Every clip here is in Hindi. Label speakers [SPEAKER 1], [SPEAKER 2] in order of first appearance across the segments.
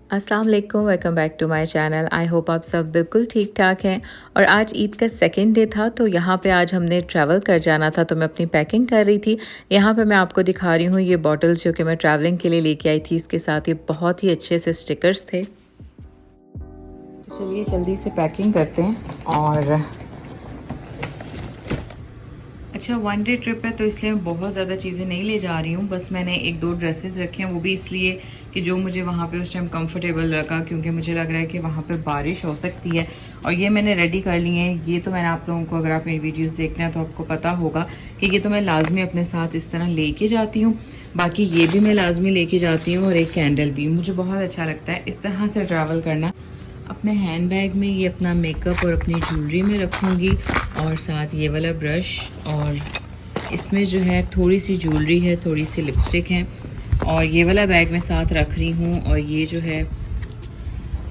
[SPEAKER 1] अस्सलाम वालेकुम, welcome back to my channel. I hope आप सब बिल्कुल ठीक ठाक हैं। और आज ईद का सेकंड डे था, तो यहाँ पे आज हमने ट्रैवल कर जाना था, तो मैं अपनी पैकिंग कर रही थी। यहाँ पे मैं आपको दिखा रही हूँ ये बॉटल्स जो कि मैं ट्रैवलिंग के लिए लेके आई थी। इसके साथ ये बहुत ही अच्छे से स्टिकर्स थे। तो चलिए जल्दी से पैकिंग करते हैं। और अच्छा, वन डे ट्रिप है तो इसलिए मैं बहुत ज़्यादा चीज़ें नहीं ले जा रही हूँ। बस मैंने एक दो ड्रेसेस रखे हैं, वो भी इसलिए कि जो मुझे वहाँ पे उस टाइम कंफर्टेबल लगा, क्योंकि मुझे लग रहा है कि वहाँ पे बारिश हो सकती है। और ये मैंने रेडी कर लिए हैं। ये तो मैंने आप लोगों को, अगर आप मेरी वीडियोस देखते हैं तो आपको पता होगा कि ये तो मैं लाजमी अपने साथ इस तरह लेके जाती हूँ। बाकी ये भी मैं लाजमी लेके जाती हूँ, और एक कैंडल भी। मुझे बहुत अच्छा लगता है इस तरह से ट्रैवल करना। अपने हैंड बैग में ये अपना मेकअप और अपनी ज्वेलरी में रखूँगी, और साथ ये वाला ब्रश, और इसमें जो है थोड़ी सी ज्वेलरी है, थोड़ी सी लिपस्टिक है, और ये वाला बैग मैं साथ रख रही हूँ। और ये जो है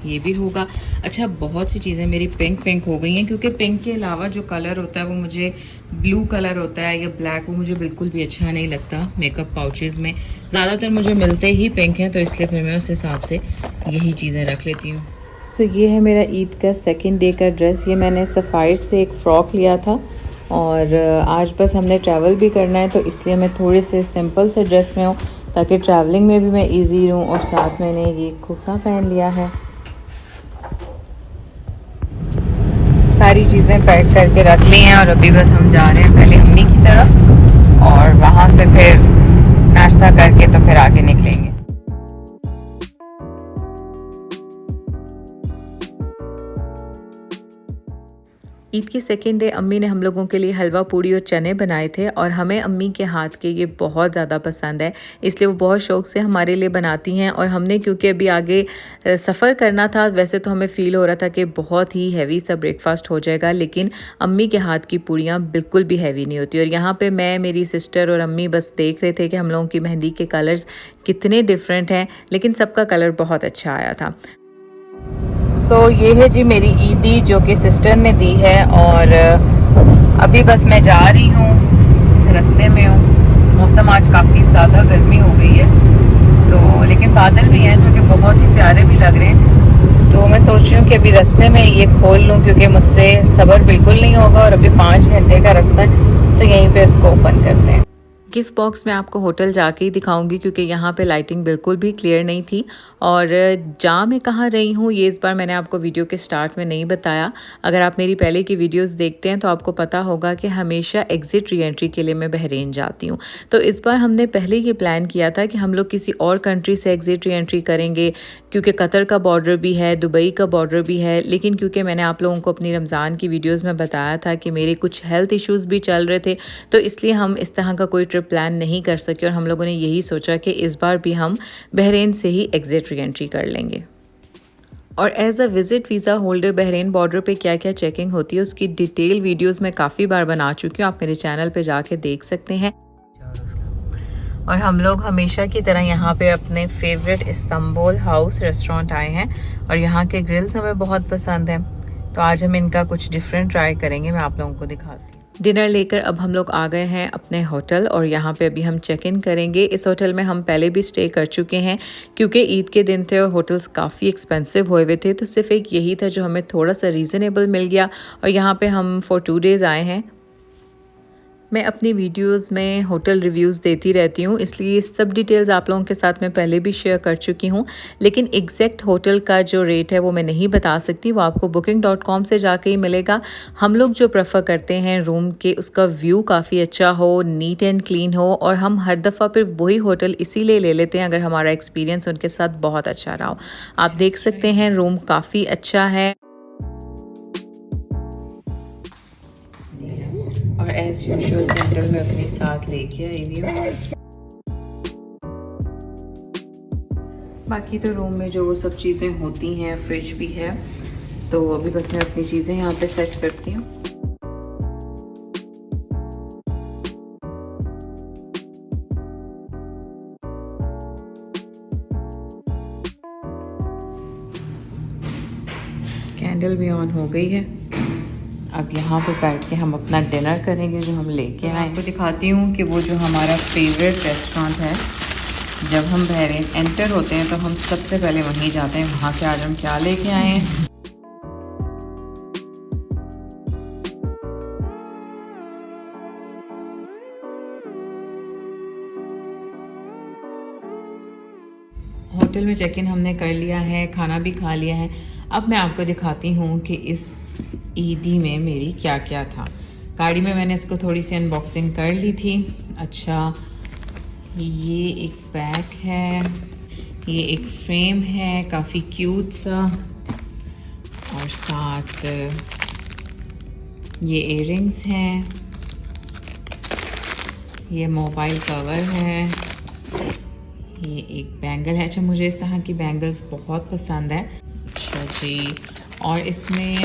[SPEAKER 1] ये भी होगा। अच्छा, बहुत सी चीज़ें मेरी पिंक हो गई हैं, क्योंकि पिंक के अलावा जो कलर होता है वो मुझे ब्लू कलर होता है या ब्लैक, वो मुझे बिल्कुल भी अच्छा नहीं लगता। मेकअप पाउचेज़ में ज़्यादातर मुझे मिलते ही पिंक हैं, तो इसलिए फिर मैं उस हिसाब से यही चीज़ें रख लेती हूँ। सो ये है मेरा ईद का सेकंड डे का ड्रेस। ये मैंने सफ़ायर से एक फ़्रॉक लिया था, और आज बस हमने ट्रैवल भी करना है, तो इसलिए मैं थोड़े से सिंपल से ड्रेस में हूँ, ताकि ट्रैवलिंग में भी मैं इजी रहूँ। और साथ मैंने ये खोसा पहन लिया है। सारी चीज़ें पैक करके रख ली हैं, और अभी बस हम जा रहे हैं पहले अम्मी की तरफ, और वहाँ से फिर नाश्ता करके तो फिर आगे निकलेंगे। ईद के सेकेंड डे अम्मी ने हम लोगों के लिए हलवा पूड़ी और चने बनाए थे, और हमें अम्मी के हाथ के ये बहुत ज़्यादा पसंद है, इसलिए वो बहुत शौक़ से हमारे लिए बनाती हैं। और हमने, क्योंकि अभी आगे सफ़र करना था, वैसे तो हमें फ़ील हो रहा था कि बहुत ही हैवी सा ब्रेकफास्ट हो जाएगा, लेकिन अम्मी के हाथ की पूड़ियाँ बिल्कुल भी हैवी नहीं होती। और यहाँ पर मैं, मेरी सिस्टर और अम्मी बस देख रहे थे कि हम लोगों की मेहंदी के कलर्स कितने डिफरेंट हैं, लेकिन सबका कलर बहुत अच्छा आया था। ये है जी मेरी ईदी, जो कि सिस्टर ने दी है। और अभी बस मैं जा रही हूँ, रास्ते में हूँ। मौसम आज काफ़ी ज़्यादा गर्मी हो गई है, तो लेकिन बादल भी हैं जो कि बहुत ही प्यारे भी लग रहे हैं। तो मैं सोच रही हूँ कि अभी रास्ते में ये खोल लूँ, क्योंकि मुझसे सब्र बिल्कुल नहीं होगा, और अभी 5 घंटे का रास्ता है, तो यहीं पे इसको ओपन करते हैं। गिफ्ट बॉक्स में आपको होटल जाके ही दिखाऊंगी, क्योंकि यहाँ पे लाइटिंग बिल्कुल भी क्लियर नहीं थी। और जहाँ मैं कहाँ रही हूँ ये इस बार मैंने आपको वीडियो के स्टार्ट में नहीं बताया। अगर आप मेरी पहले की वीडियोस देखते हैं तो आपको पता होगा कि हमेशा एग्ज़िट री एंट्री के लिए मैं बहरीन जाती हूँ। तो इस बार हमने पहले ये प्लान किया था कि हम लोग किसी और कंट्री से एग्ज़िट री एंट्री करेंगे, क्योंकि कतर का बॉर्डर भी है, दुबई का बॉर्डर भी है। लेकिन क्योंकि मैंने आप लोगों को अपनी रमज़ान की वीडियोज़ में बताया था कि मेरे कुछ हेल्थ इशूज़ भी चल रहे थे, तो इसलिए हम इस तरह का कोई ट्रिप प्लान नहीं कर सके, और हम लोगों ने यही सोचा कि इस बार भी हम बहरीन से ही एग्ज़िट री एंट्री कर लेंगे। और as a visit visa holder Bahrain border पे क्या क्या चेकिंग होती है उसकी डिटेल वीडियोस मैं काफ़ी बार बना चुकी हूँ, आप मेरे चैनल पे जाके देख सकते हैं। और हम लोग हमेशा की तरह यहाँ पे अपने फेवरेट इस्तांबुल हाउस रेस्टोरेंट आए हैं, और यहाँ के ग्रिल्स हमें बहुत पसंद हैं, तो आज हम इनका कुछ डिफरेंट ट्राई करेंगे। मैं आप लोगों को दिखाती हूँ। डिनर लेकर अब हम लोग आ गए हैं अपने होटल, और यहाँ पे अभी हम चेक इन करेंगे। इस होटल में हम पहले भी स्टे कर चुके हैं, क्योंकि ईद के दिन थे और होटल्स काफ़ी एक्सपेंसिव हुए थे, तो सिर्फ एक यही था जो हमें थोड़ा सा रीज़नेबल मिल गया। और यहाँ पे हम फॉर 2 डेज़ आए हैं। मैं अपनी वीडियोस में होटल रिव्यूज़ देती रहती हूँ, इसलिए सब डिटेल्स आप लोगों के साथ मैं पहले भी शेयर कर चुकी हूँ, लेकिन एग्जैक्ट होटल का जो रेट है वो मैं नहीं बता सकती, वो आपको booking.com से जाके ही मिलेगा। हम लोग जो प्रेफर करते हैं रूम के, उसका व्यू काफ़ी अच्छा हो, नीट एंड क्लीन हो, और हम हर दफ़ा फिर वही होटल इसीलिए ले लेते हैं अगर हमारा एक्सपीरियंस उनके साथ बहुत अच्छा रहा हो। आप देख सकते हैं रूम काफ़ी अच्छा है, और एज यूजुअल कैंडल मैं अपने साथ लेके आई हुई हूँ। बाकी तो रूम में जो सब चीज़ें होती हैं, फ्रिज भी है, तो अभी बस मैं अपनी चीज़ें यहाँ पे सेट करती हूँ। कैंडल भी ऑन हो गई है। अब यहाँ पे बैठ के हम अपना डिनर करेंगे जो हम लेके आए। आपको दिखाती हूँ कि वो जो हमारा फेवरेट रेस्टोरेंट है जब हम बहरीन एंटर होते हैं तो हम सबसे पहले वहीं जाते हैं। वहाँ से आज हम क्या लेके आए हैं। होटल में चेक इन हमने कर लिया है, खाना भी खा लिया है। अब मैं आपको दिखाती हूँ कि इस ईदी में मेरी क्या क्या था। गाड़ी में मैंने इसको थोड़ी सी अनबॉक्सिंग कर ली थी। अच्छा, ये एक बैग है, ये एक फ्रेम है काफ़ी क्यूट सा, और साथ ये इयररिंग्स हैं, ये मोबाइल कवर है, ये एक बैंगल है। अच्छा, मुझे इस तरह की बैंगल्स बहुत पसंद है। अच्छा जी, और इसमें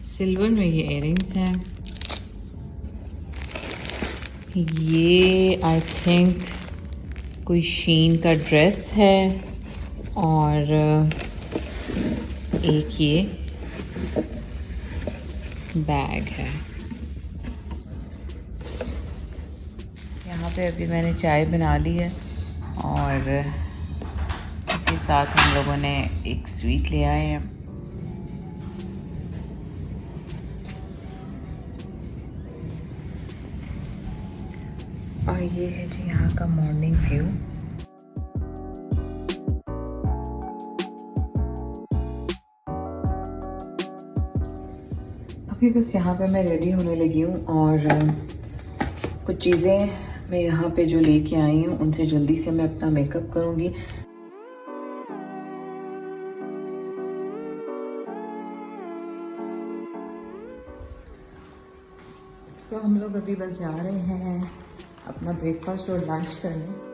[SPEAKER 1] सिल्वर में ये इयररिंग्स हैं। ये आई थिंक कोई शीन का ड्रेस है, और एक ये बैग है। यहाँ पे अभी मैंने चाय बना ली है, और इसी साथ हम लोगों ने एक स्वीट ले आए हैं। और ये है जी यहाँ का मॉर्निंग व्यू। अभी बस यहाँ पे मैं रेडी होने लगी हूँ, और कुछ चीज़ें मैं यहाँ पे जो लेके आई हूँ उनसे जल्दी से मैं अपना मेकअप करूँगी। सो हम लोग अभी बस जा रहे हैं अपना ब्रेकफास्ट और लंच करने।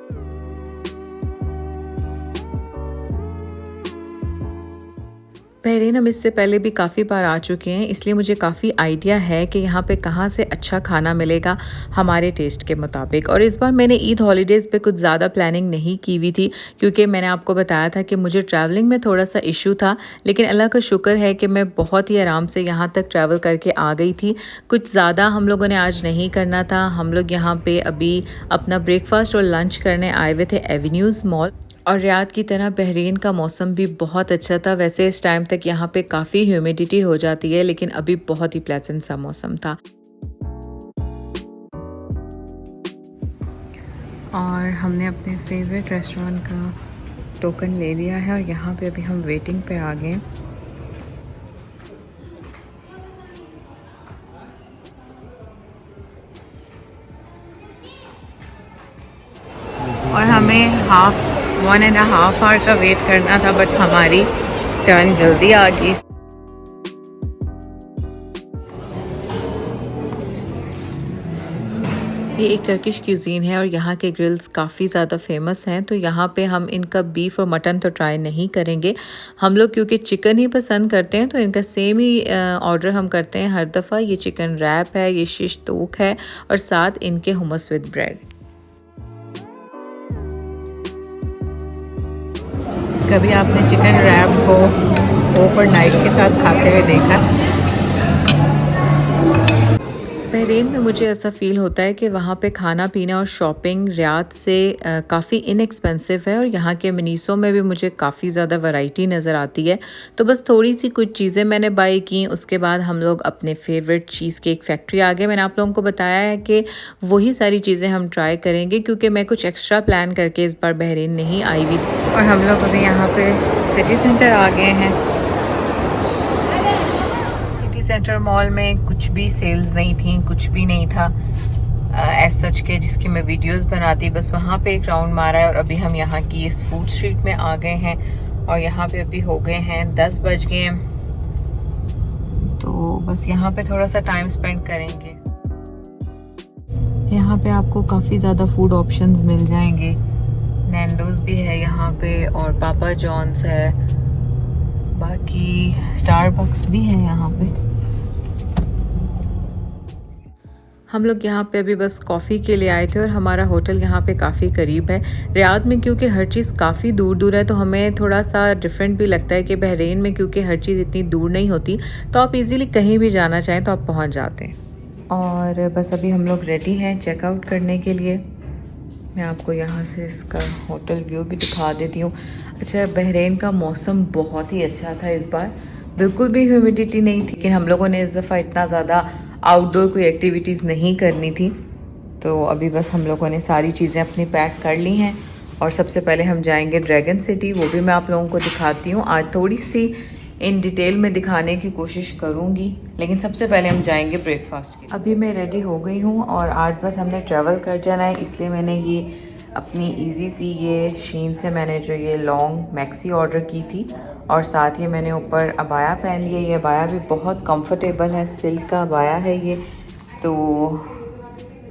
[SPEAKER 1] बहरीन हम इससे पहले भी काफ़ी बार आ चुके हैं, इसलिए मुझे काफ़ी आइडिया है कि यहाँ पे कहाँ से अच्छा खाना मिलेगा हमारे टेस्ट के मुताबिक। और इस बार मैंने ईद हॉलीडेज़ पे कुछ ज़्यादा प्लानिंग नहीं की हुई थी, क्योंकि मैंने आपको बताया था कि मुझे ट्रैवलिंग में थोड़ा सा इशू था। लेकिन अल्लाह का शुक्र है कि मैं बहुत ही आराम से यहाँ तक ट्रैवल करके आ गई थी। कुछ ज़्यादा हम लोगों ने आज नहीं करना था। हम लोग यहाँ पर अभी अपना ब्रेकफास्ट और लंच करने आए हुए थे एवेन्यूज़ मॉल। और रियाद की तरह बहरीन का मौसम भी बहुत अच्छा था। वैसे इस टाइम तक यहाँ पे काफ़ी ह्यूमिडिटी हो जाती है, लेकिन अभी बहुत ही प्लेजेंट सा मौसम था। और हमने अपने फेवरेट रेस्टोरेंट का टोकन ले लिया है, और यहाँ पे अभी हम वेटिंग पे आ गए। और हमें 1.5 आवर का वेट करना था, बट हमारी टर्न जल्दी आ गई। ये एक टर्किश क्यूजीन है, और यहाँ के ग्रिल्स काफ़ी ज़्यादा फेमस हैं। तो यहाँ पे हम इनका बीफ और मटन तो ट्राई नहीं करेंगे। हम लोग क्योंकि चिकन ही पसंद करते हैं, तो इनका सेम ही ऑर्डर हम करते हैं हर दफ़ा। ये चिकन रैप है, ये शिश तोक है, और साथ इनके हुमस विद ब्रेड। कभी आपने चिकन रैप को ओवरनाइट के साथ खाते हुए देखा? बहरीन में मुझे ऐसा फ़ील होता है कि वहाँ पे खाना पीना और शॉपिंग रियाद से काफ़ी इनएक्सपेंसिव है, और यहाँ के मनीसों में भी मुझे काफ़ी ज़्यादा वैरायटी नज़र आती है। तो बस थोड़ी सी कुछ चीज़ें मैंने बाई की। उसके बाद हम लोग अपने फेवरेट चीज़ केक फैक्ट्री आ गए। मैंने आप लोगों को बताया है कि वही सारी चीज़ें हम ट्राई करेंगे, क्योंकि मैं कुछ एक्स्ट्रा प्लान करके इस बार बहरीन नहीं आई हुई थी। और हम लोग अभी यहाँ पर सिटी सेंटर आ गए हैं। सेंटर मॉल में कुछ भी सेल्स नहीं थी, कुछ भी नहीं था एज सच के जिसकी मैं वीडियोस बनाती। बस वहाँ पे एक राउंड मारा है, और अभी हम यहाँ की इस फूड स्ट्रीट में आ गए हैं, और यहाँ पे अभी हो गए हैं 10 बज गए। तो बस यहाँ पे थोड़ा सा टाइम स्पेंड करेंगे। यहाँ पे आपको काफ़ी ज़्यादा फूड ऑप्शंस मिल जाएंगे। नैंडोज भी है यहाँ पे, और पापा जॉन्स है, बाकी स्टारबक्स भी है यहाँ पे। हम लोग यहाँ पे अभी बस कॉफ़ी के लिए आए थे, और हमारा होटल यहाँ पे काफ़ी करीब है। रियाद में क्योंकि हर चीज़ काफ़ी दूर दूर है, तो हमें थोड़ा सा डिफरेंट भी लगता है कि बहरीन में क्योंकि हर चीज़ इतनी दूर नहीं होती, तो आप इजीली कहीं भी जाना चाहें तो आप पहुँच जाते हैं। और बस अभी हम लोग रेडी हैं चेकआउट करने के लिए। मैं आपको यहाँ से इसका होटल व्यू भी दिखा देती हूँ। अच्छा, बहरीन का मौसम बहुत ही अच्छा था इस बार, बिल्कुल भी ह्यूमिडिटी नहीं थी, लेकिन हम लोगों ने इस दफ़ा इतना ज़्यादा आउटडोर कोई एक्टिविटीज़ नहीं करनी थी। तो अभी बस हम लोगों ने सारी चीज़ें अपनी पैक कर ली हैं और सबसे पहले हम जाएंगे ड्रैगन सिटी, वो भी मैं आप लोगों को दिखाती हूँ। आज थोड़ी सी इन डिटेल में दिखाने की कोशिश करूँगी, लेकिन सबसे पहले हम जाएंगे ब्रेकफास्ट के। अभी मैं रेडी हो गई हूँ और आज बस हमने ट्रैवल कर जाना है, इसलिए मैंने ये अपनी इजी सी ये शीन से मैंने जो ये लॉन्ग मैक्सी ऑर्डर की थी और साथ ही मैंने ऊपर अबाया पहन लिया। ये अबाया भी बहुत कंफर्टेबल है, सिल्क का अबाया है ये। तो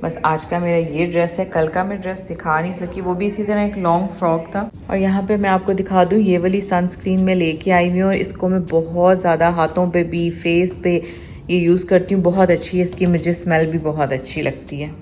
[SPEAKER 1] बस आज का मेरा ये ड्रेस है, कल का मैं ड्रेस दिखा नहीं सकी, वो भी इसी तरह एक लॉन्ग फ्रॉक था। और यहाँ पे मैं आपको दिखा दूँ, ये वाली सनस्क्रीन मैं लेके आई हुई हूँ और इसको मैं बहुत ज़्यादा हाथों पे भी फेस पे ये यूज़ करती हूँ, बहुत अच्छी है इसकी, मुझे स्मेल भी बहुत अच्छी लगती है।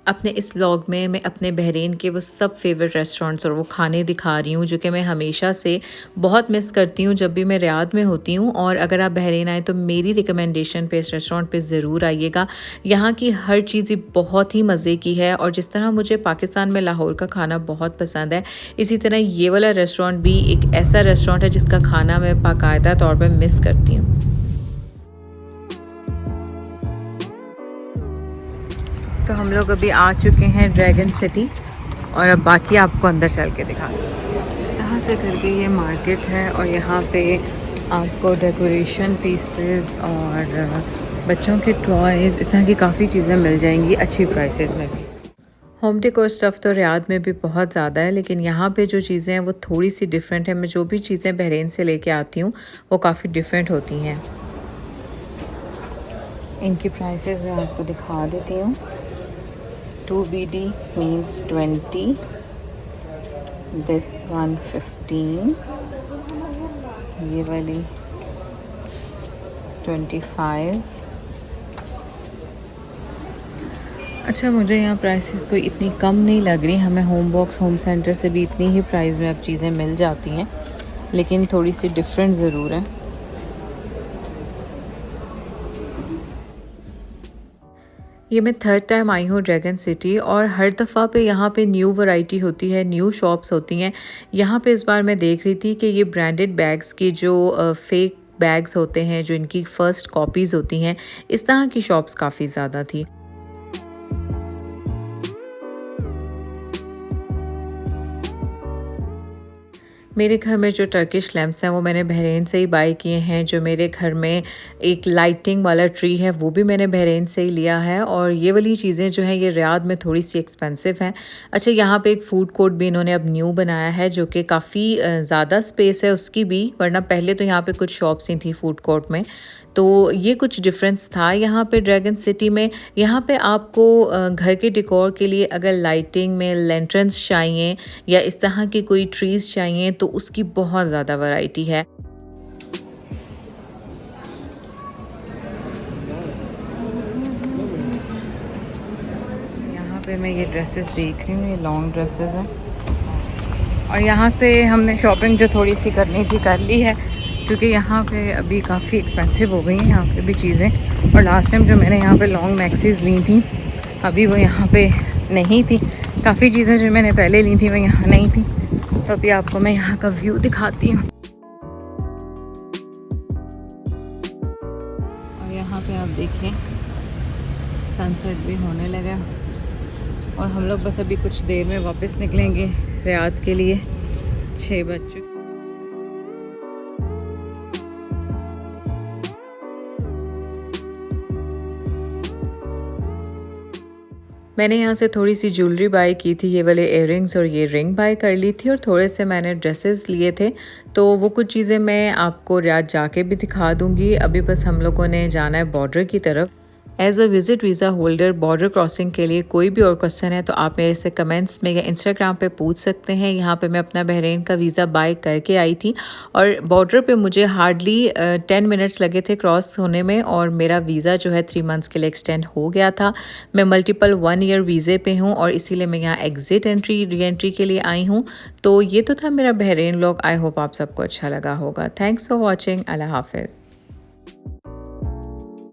[SPEAKER 1] अपने इस व्लॉग में मैं अपने बहरीन के वो सब फेवरेट रेस्टोरेंट्स और वो खाने दिखा रही हूँ जो कि मैं हमेशा से बहुत मिस करती हूँ जब भी मैं रियाद में होती हूँ। और अगर आप बहरीन आए तो मेरी रिकमेंडेशन पे इस रेस्टोरेंट पे ज़रूर आइएगा। यहाँ की हर चीज़ बहुत ही मज़े की है और जिस तरह मुझे पाकिस्तान में लाहौर का खाना बहुत पसंद है, इसी तरह ये वाला रेस्टोरेंट भी एक ऐसा रेस्टोरेंट है जिसका खाना मैं बाकायदा तौर पर मिस करती हूँ। तो हम लोग अभी आ चुके हैं ड्रैगन सिटी और अब बाकी आपको अंदर चल के दिखा। यहाँ से करके ये मार्केट है और यहाँ पे आपको डेकोरेशन पीसेस और बच्चों के टॉयज़, इस तरह की काफ़ी चीज़ें मिल जाएंगी अच्छी प्राइसेस में भी। होम डेकोर स्टफ़ तो रियाद में भी बहुत ज़्यादा है, लेकिन यहाँ पे जो चीज़ें हैं वो थोड़ी सी डिफरेंट है। मैं जो भी चीज़ें बहरीन से लेके आती हूँ वो काफ़ी डिफरेंट होती हैं। इनकी प्राइसेस मैं आपको दिखा देती हूँ। 2 BD means 20, this one 15, ये वाली 25। अच्छा, मुझे यहाँ प्राइसेस कोई इतनी कम नहीं लग रही, हमें होम बॉक्स होम सेंटर से भी इतनी ही प्राइस में अब चीज़ें मिल जाती हैं, लेकिन थोड़ी सी डिफरेंट ज़रूर है। ये मैं थर्ड टाइम आई हूँ ड्रैगन सिटी और हर दफ़ा पे यहाँ पे न्यू वैरायटी होती है, न्यू शॉप्स होती हैं। यहाँ पे इस बार मैं देख रही थी कि ये ब्रांडेड बैग्स की जो फेक बैग्स होते हैं, जो इनकी फ़र्स्ट कॉपीज़ होती हैं, इस तरह की शॉप्स काफ़ी ज़्यादा थी। मेरे घर में जो टर्किश लैम्प्स हैं वो मैंने बहरीन से ही बाय किए हैं। जो मेरे घर में एक लाइटिंग वाला ट्री है वो भी मैंने बहरीन से ही लिया है। और ये वाली चीज़ें जो हैं ये रियाद में थोड़ी सी एक्सपेंसिव हैं। अच्छा, यहाँ पे एक फ़ूड कोर्ट भी इन्होंने अब न्यू बनाया है जो कि काफ़ी ज़्यादा स्पेस है उसकी भी, वरना पहले तो यहाँ पे कुछ शॉप्स ही थी फ़ूड कोर्ट में। तो ये कुछ डिफरेंस था यहाँ पे ड्रैगन सिटी में। यहाँ पे आपको घर के डेकोर के लिए अगर लाइटिंग में लैंटर्न्स चाहिए या इस तरह की कोई ट्रीज़ चाहिए तो उसकी बहुत ज़्यादा वैरायटी है। यहाँ पे मैं ये ड्रेसेस देख रही हूँ, ये लॉन्ग ड्रेसेस हैं और यहाँ से हमने शॉपिंग जो थोड़ी सी करनी थी कर ली है, क्योंकि यहाँ पे अभी काफ़ी एक्सपेंसिव हो गई हैं यहाँ पे भी चीज़ें। और लास्ट टाइम जो मैंने यहाँ पे लॉन्ग मैक्सीज ली थी अभी वो यहाँ पे नहीं थी। काफ़ी चीज़ें जो मैंने पहले ली थी वो यहाँ नहीं थी। तो अभी आपको मैं यहाँ का व्यू दिखाती हूँ। और यहाँ पे आप देखें सनसेट भी होने लगा और हम लोग बस अभी कुछ देर में वापस निकलेंगे रियाद के लिए। 6 बज चुके। मैंने यहाँ से थोड़ी सी ज्वेलरी बाय की थी, ये वाले इयररिंग्स और ये रिंग बाय कर ली थी और थोड़े से मैंने ड्रेसेस लिए थे। तो वो कुछ चीज़ें मैं आपको रियाद जाके भी दिखा दूँगी। अभी बस हम लोगों ने जाना है बॉर्डर की तरफ as a visit visa holder border crossing के लिए कोई भी और क्वेश्चन है तो आप मेरे से कमेंट्स में या इंस्टाग्राम पे पूछ सकते हैं। यहाँ पे मैं अपना बहरीन का वीज़ा बाय करके आई थी और बॉर्डर पे मुझे हार्डली 10 मिनट्स लगे थे क्रॉस होने में और मेरा वीज़ा जो है 3 मंथ्स के लिए एक्सटेंड हो गया था। मैं मल्टीपल 1 ईयर वीज़े पे हूँ और इसीलिए मैं यहाँ एग्ज़िट एंट्री री एंट्री के लिए आई हूँ। तो ये तो था मेरा बहरीन व्लॉग। आई होप आप सबको अच्छा लगा होगा। Thanks for watching. अल्लाह हाफिज़।